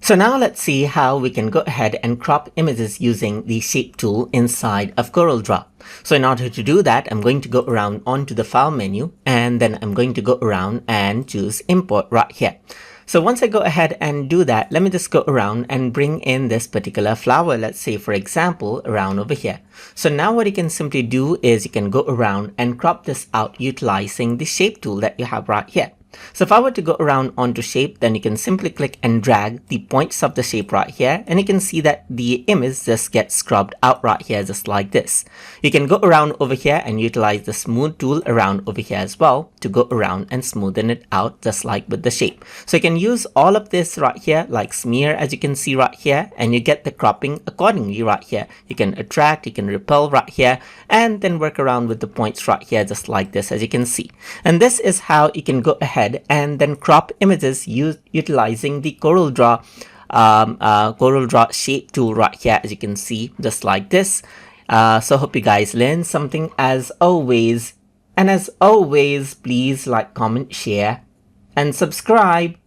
So now let's see how we can go ahead and crop images using the shape tool inside of Corel Draw. So in order to do that, I'm going to go around onto the file menu, and then I'm going to go around and choose import right here. So once I go ahead and do that, let me just go around and bring in this particular flower, let's say for example around over here. So now what you can simply do is you can go around and crop this out utilizing the shape tool that you have right here. So if I were to go around onto shape, then you can simply click and drag the points of the shape right here, and you can see that the image just gets scrubbed out right here just like this. You can go around over here and utilize the smooth tool around over here as well to go around and smoothen it out just like with the shape. So you can use all of this right here like smear, as you can see right here, and you get the cropping accordingly right here. You can attract, you can repel right here, and then work around with the points right here just like this, as you can see. And this is how you can go ahead and then crop images utilizing the Corel Draw shape tool right here, as you can see just like this. So hope you guys learned something as always, and as always please like, comment, share and subscribe.